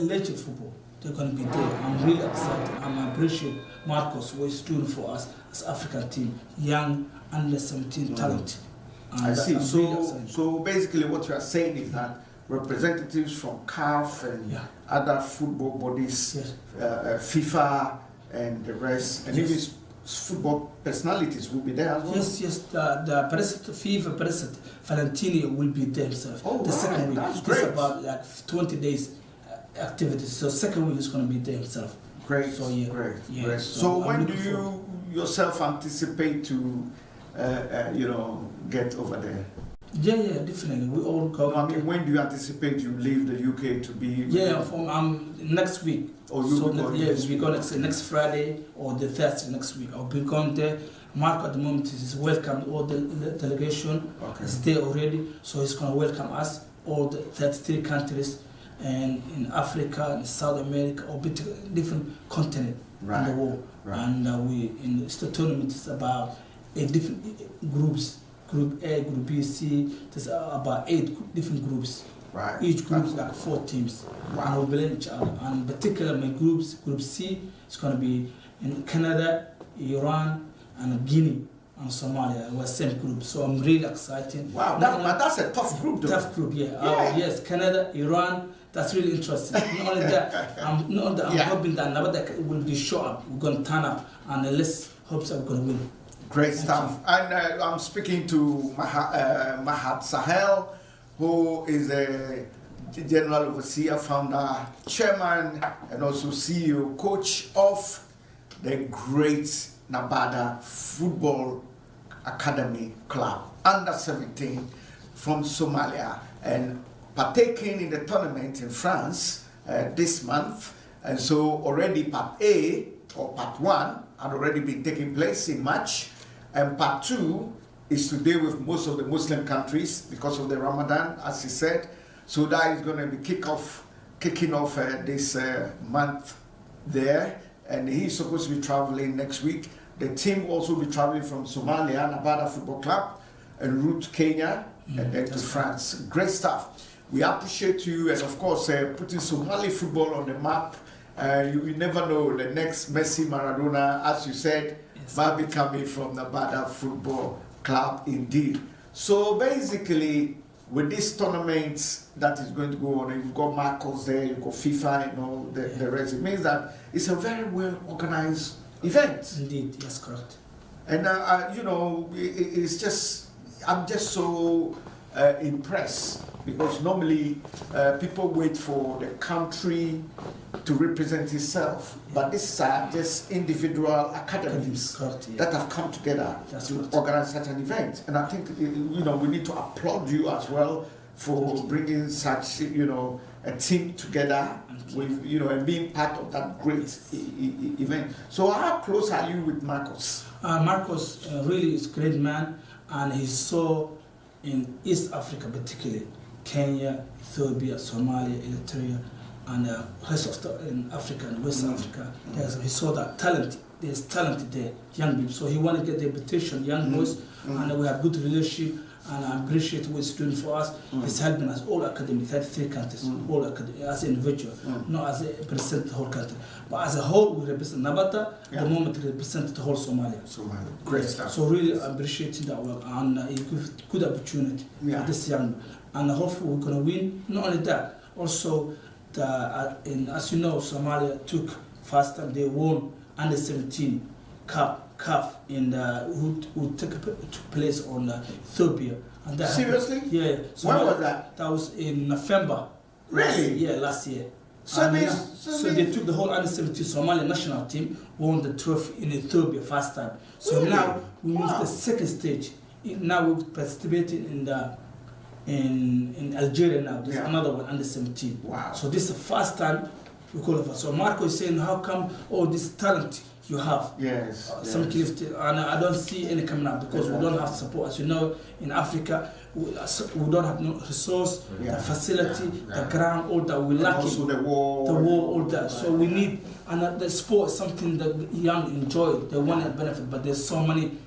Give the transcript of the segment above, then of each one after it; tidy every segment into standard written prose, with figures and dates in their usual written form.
Legend football, they're going to be there. I'm really excited. I appreciate Marcos, what he's doing for us as African team, young, under 17 talent. I see. So basically what you are saying is that representatives from CAF and other football bodies, FIFA and the rest, and even football personalities will be there as well? Yes, the president, FIFA president, Valentino will be there himself. Oh, the second week. That's great. It's about like 20 days activities. So second week is going to be there himself. Great, so, great. So when do you yourself anticipate to, get over there? Yeah, definitely. We all go. I mean, when do you anticipate you leave the UK to be? Yeah, from next week. Oh, you so go we go next Friday or the Thursday next week. I'll be going there. Mark at the moment is welcome all the delegation. Okay. Is there already, so he's going to welcome us all the 33 countries, and in Africa, in South America, or different continent in the world. Right. And the tournament is about 8 different groups. Group A, Group B, C. There's about 8 different groups. Right. Each group is like 4 teams. Wow. And we'll blend each other. And in particular, my groups, Group C, is going to be in Canada, Iran, and Guinea, and Somalia. We're same group. So I'm really excited. Wow, but that's a tough group, though. Tough group, yeah. Yes, Canada, Iran. That's really interesting. Not only that, I'm hoping that Nabada will be show up. We're going to turn up, and let's hope that we're going to win. Great stuff. And I'm speaking to Mahad Sahel, who is a general overseer, founder, chairman, and also CEO, coach of the great Nabada Football Academy Club, under 17 from Somalia, and partaking in the tournament in France this month. And so already part A, or part 1, had already been taking place in March. And part 2 is today with most of the Muslim countries because of the Ramadan, as he said. So that is going to be kicking off this month there, and he's supposed to be traveling next week. The team also will be traveling from Somalia, Nabada Football Club, en route to Kenya, and then to France. Great stuff. We appreciate you, and of course, putting Somali football on the map. You never know, the next Messi, Maradona, as you said, might be coming from Nabada Football Club indeed. So basically, with this tournament that is going to go on, you've got Marcos there, you've got FIFA and all the rest. It means that it's a very well organized event. Indeed, yes, correct. And you know, it's just, I'm just so impressed, because normally people wait for the country to represent itself, but these are just individual academies that have come together to organize such an event. And I think, you know, we need to applaud you as well for bringing such, you know, a team together with, you know, and being part of that great event. So how close are you with Marcos? Marcos really is a great man, and he's so in East Africa, particularly Kenya, Ethiopia, Somalia, Eritrea, and the rest of in Africa and West Africa. He saw that talent. There's talent there, young people. So he wanted to get the invitation, young boys, and we have good relationship. And I appreciate what he's doing for us. He's helping us, all academies, 33 countries, all academies, as an individual, not as a represent the whole country. But as a whole, we represent Nabata, the moment we represent the whole Somalia. Great stuff. So really appreciating that work, and it gives good opportunity for this young. And hopefully we're going to win. Not only that, also, as you know, Somalia took first time they won under 17 cup in who took place on Ethiopia. And that seriously? Yeah. So when was that? That was in November. Really? Last year. So they took the whole under 17 Somali national team, won the trophy in Ethiopia first time. So now we moved to the second stage. Now we're participating in Algeria now. There's another one under 17. Wow. So this is the first time we call it. So Marco is saying, how come all this talent you have? Some gift, and I don't see any coming up, because we don't have support. As you know, in Africa, we don't have no resource, the facility, the ground, all that we lack. Also the war, all that. So we need, and the sport is something that young enjoy. They want to benefit, but there's so many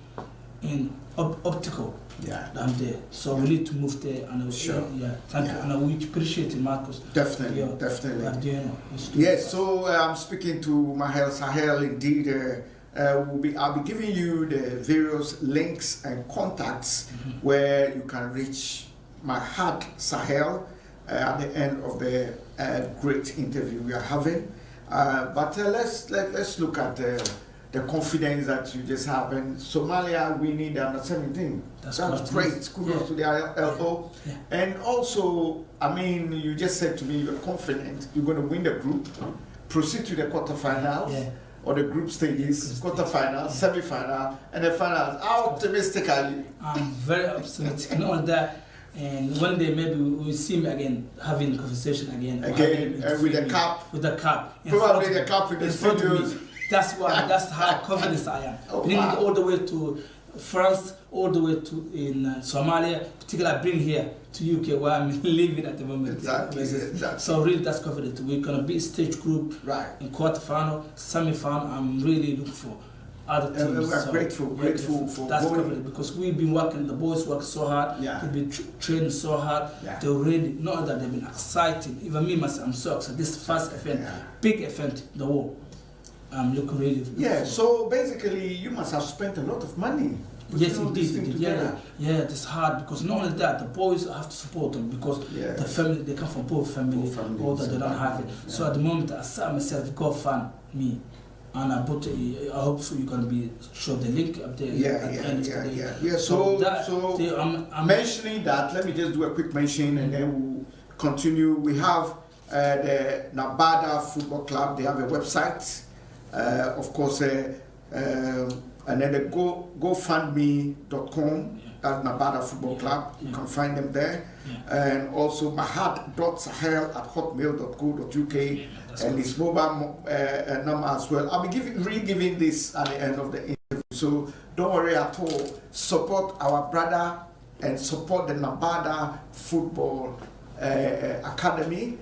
in obstacle. I'm there, so we need to move there, and thank you, and we appreciate it, Marcos. Definitely. Yes. So I'm speaking to Mahad Sahel. Indeed, I'll be giving you the various links and contacts where you can reach Mahad Sahel at the end of the great interview we are having. But let's look at the confidence that you just have. And Somalia winning the under 17. That's great. Kudos to their elbow. And also, I mean, you just said to me you're confident you're going to win the group, proceed to the quarterfinals, or the group stages, quarterfinals, semi-final, and the finals. How optimistic are you? I'm very optimistic. Not only that, and one day maybe we'll see me again, having a conversation again with the cup. With the cup. Probably the cup in the studios. That's how confident I am. Bring it all the way to France, all the way to in Somalia, particularly I bring here to UK where I'm living at the moment. Exactly. So really that's confident. We're gonna be stage group in quarterfinal, semi-final. I'm really looking for other teams. We're grateful for that's confident, because we've been working, the boys work so hard, they've been training so hard, they already know that they've been excited. Even me myself, I'm so excited. This first event, big event in the world. I'm looking really. So basically, you must have spent a lot of money. Yes, indeed. Yeah, it's hard, because not only that, the boys have to support them, because the family, they come from poor family, all that they don't have it. So at the moment, I said myself, God fund me, and I put. I hope so. You're gonna be show the link up there. So I'm mentioning that. Let me just do a quick mention, and then we'll continue. We have the Nabada Football Club. They have a website. Of course, and then the GoFundMe.com, that's Nabada Football Club. You can find them there. And also mahad.sahel@hotmail.co.uk, and his mobile number as well. I'll be re-giving this at the end of the interview. So don't worry at all. Support our brother and support the Nabada Football Academy.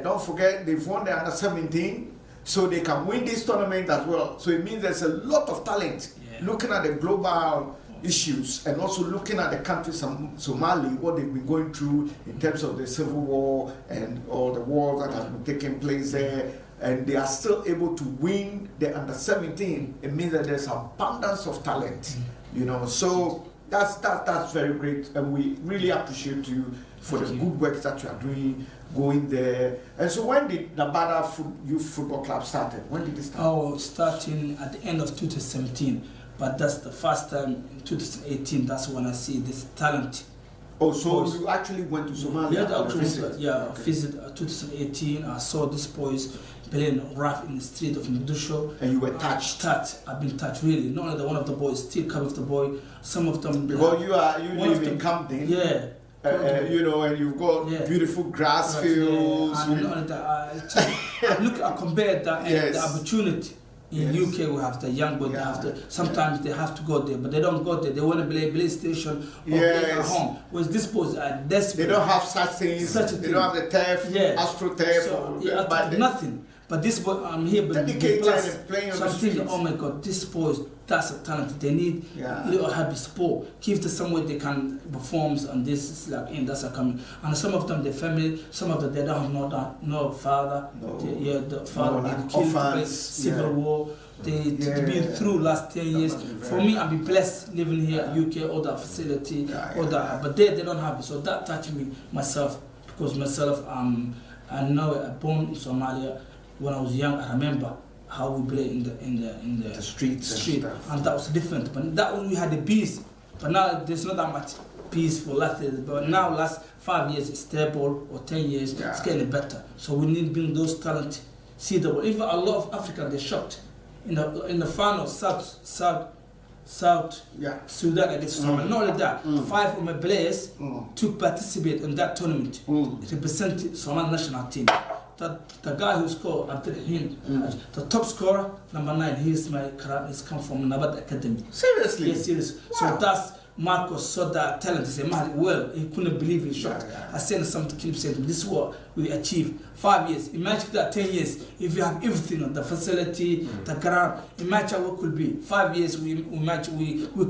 Don't forget, they've won the under-17, so they can win this tournament as well. So it means there's a lot of talent. Looking at the global issues and also looking at the country Somali, what they've been going through in terms of the civil war and all the wars that have been taking place there, and they are still able to win the under-17. It means that there's abundance of talent, you know. So that's very great, and we really appreciate you for the good work that you are doing, going there. And so when did Nevada Youth Football Club started? When did it start? Oh, starting at the end of 2017, but that's the first time in 2018. That's when I see this talent. Oh, so you actually went to Somalia? Yeah, visit 2018. I saw these boys playing rough in the street of Mogadishu. And you were touched? I've been touched, really. Not only one of the boys, still come with the boy. Some of them... Because you live in Camden. Yeah. You know, and you've got beautiful grass fields. And not only that, I compared that and the opportunity. In UK, we have the young boys. They have to, sometimes they have to go there, but they don't go there. They want to play PlayStation or play at home. Whereas these boys are desperate. They don't have such things. They don't have the turf, AstroTurf, so, nothing. But this boy, I'm here, but dedicated and playing on the streets. Oh my God, these boys, that's a talent. They need little happy support. Give them somewhere they can perform, and this is like, that's a coming. And some of them, their family, some of them, they don't have no father. The father been killed, civil war. They've been through last 10 years. For me, I've been blessed living here in UK, all that facility, but they don't have it. So that touched me myself, because myself, I know born in Somalia. When I was young, I remember how we played in the streets and that was different. But that when we had the peace, but now there's not that much peace for last year. But now last 5 years it's stable, or 10 years it's getting better. So we need to bring those talent. See the even a lot of Africa they shocked in the final South Sudan against Somalia. Not only that, 5 of my players to participate in that tournament, represented Somali national team. The guy who scored Abdurrahim, the top scorer, number 9, he's come from Mahad Academy. Seriously? Yes, seriously. Wow. So that's Marcos saw that talent. He said, Mahad, well, he couldn't believe he shot. I said something to keep saying, this is what we achieved. 5 years. Imagine that 10 years, if you have everything, the facility, the ground, imagine what could be. 5 years, we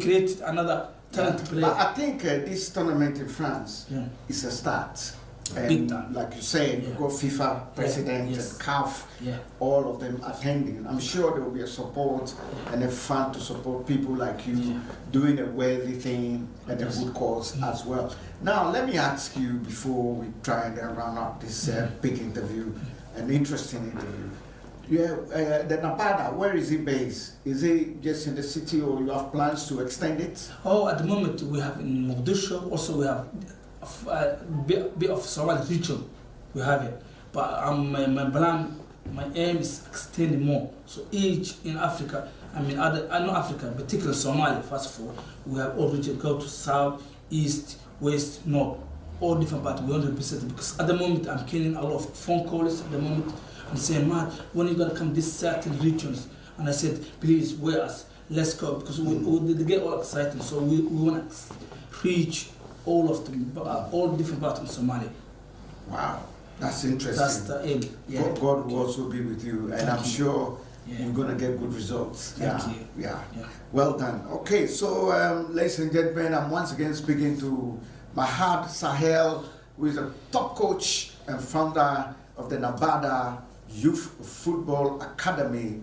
created another talent player. But I think this tournament in France is a start. Big time. Like you said, you've got FIFA president and CAF, all of them attending. I'm sure there will be a support and a fund to support people like you doing a worthy thing and a good cause as well. Now, let me ask you before we try and round up this big interview, an interesting interview. The Nevada, where is it based? Is it just in the city, or you have plans to extend it? Oh, at the moment we have in Mogadishu. Also, we have a bit of Somali region, we have it, but my plan, my aim is extending more. So each in Africa, not Africa, particularly Somalia. First of all, we have all regions go to south, east, west, north, all different parts. We want to represent it, because at the moment I'm getting a lot of phone calls at the moment. I'm saying, man, when are you gonna come these certain regions? And I said, please, where us? Let's go, because they get all excited. So we want to reach all of them, all different parts of Somalia. Wow, that's interesting. That's the aim. God will also be with you, and I'm sure you're going to get good results. Thank you. Yeah. Well done. Okay, so ladies and gentlemen, I'm once again speaking to Mahad Sahel, who is a top coach and founder of the Nevada Youth Football Academy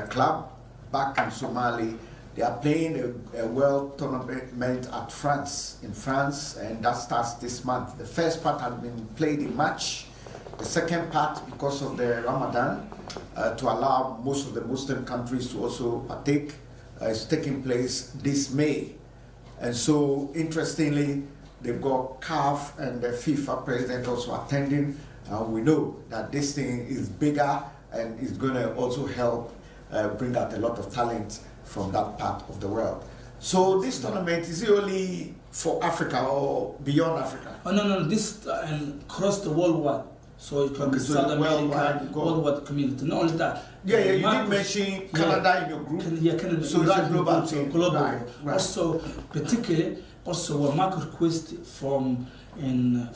club back in Somalia. They are playing a world tournament in France, and that starts this month. The first part has been played in March. The second part, because of the Ramadan, to allow most of the Muslim countries to also partake, is taking place this May. And so, interestingly, they've got CAF and the FIFA president also attending. We know that this thing is bigger and is going to also help bring out a lot of talent from that part of the world. So this tournament, is it only for Africa or beyond Africa? Oh, no, this across the worldwide. So it can be South America, worldwide community. Not only that. You did mention Canada in your group. Canada. So it's a global thing. Global. Right. Also, particularly, also a market request from the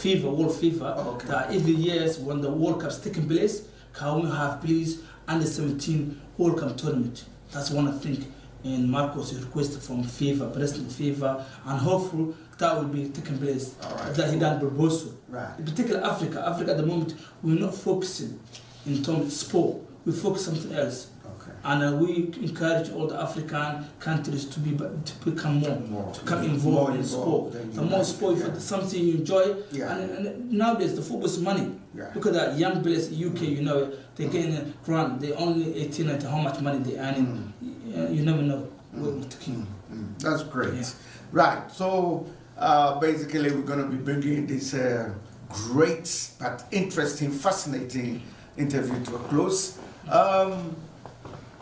FIFA, World FIFA, that every year when the World Cup is taking place, can we have please under 17 World Cup tournament? That's one thing. And Marcos requested from FIFA, President FIFA, and hopefully that will be taking place. That he done proposal. In particular, Africa at the moment, we're not focusing in terms of sport. We focus on something else. And we encourage all the African countries to become more to come involved in sport. The more sport, if it's something you enjoy. And nowadays the football is money. Look at that young players in UK, you know, they getting a grant. They only 18 and how much money they earning. You never know what to keep. That's great. Right. So basically, we're going to be bringing this great but interesting, fascinating interview to a close.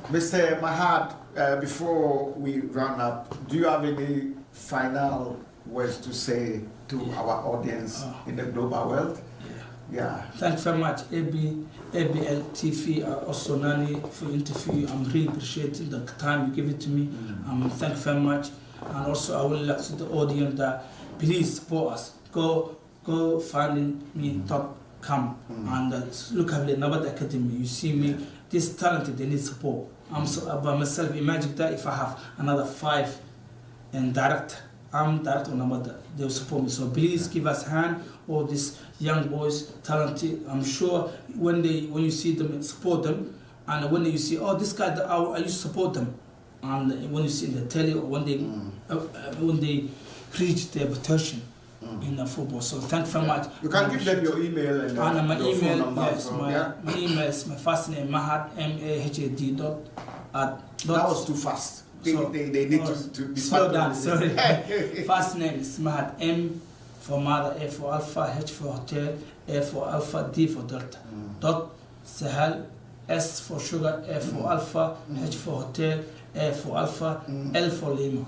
Mr. Mahad, before we round up, do you have any final words to say to our audience in the global world? Thanks very much, ABL TV, also Nani, for interview. I'm really appreciating the time you give it to me. Thank you very much. And also, I would like to the audience that please support us. Go findingme.com and look at the Mahad Academy. You see me, this talented, they need support. I'm so by myself. Imagine that if I have another 5 and direct, I'm direct on Mahad, they will support me. So please give us a hand. All these young boys, talented. I'm sure when you see them, support them, and when you see, oh, this guy, I used to support them, and when you see in the telly or when they reach their potential in the football. So thank you very much. You can give them your email and my your email. Phone number. Yes, my email is my first name Mahad MAHAD . That was too fast. They need to be slow down. Sorry. First name is Mahad, M for mother, A for alpha, H for hotel, A for alpha, D for delta. Dot Sahel, S for sugar, A for alpha, H for hotel, A for alpha, L for Lima.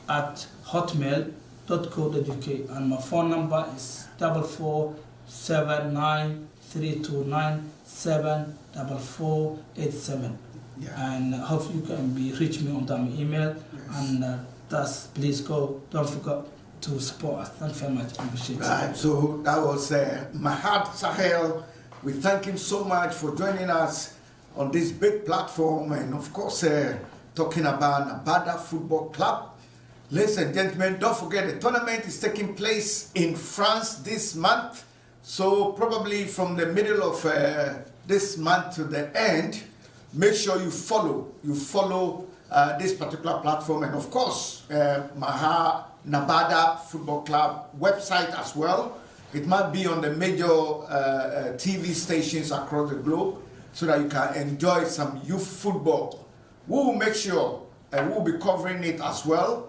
At hotmail.co.uk, and my phone number is 44793297447. And hope you can reach me on my email. And that's please go. Don't forget to support us. Thank you very much. I appreciate it. Right. So that was Mahad Sahel. We thank him so much for joining us on this big platform, and of course talking about Nabada Football Club. Ladies and gentlemen, don't forget the tournament is taking place in France this month. So probably from the middle of this month to the end, make sure you follow this particular platform, and of course Mahad Nabada Football Club website as well. It might be on the major TV stations across the globe, so that you can enjoy some youth football. We will make sure we'll be covering it as well.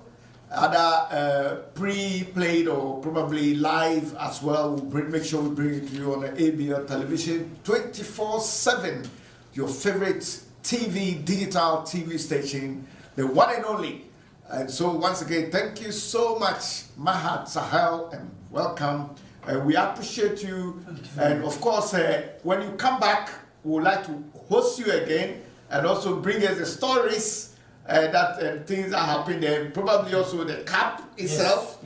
Other pre-played or probably live as well. We'll make sure we bring it to you on the ABL television 24/7. Your favorite digital TV station, the one and only. And so once again, thank you so much, Mahad Sahel, and welcome. We appreciate you. And of course, when you come back, we would like to host you again and also bring us the stories that things are happening there, probably also the cup itself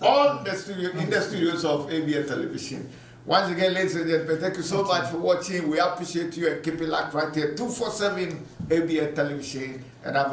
on the studio, in the studios of ABL Television. Once again, ladies and gentlemen, thank you so much for watching. We appreciate you, and keep it locked right here, 247 ABL Television, and have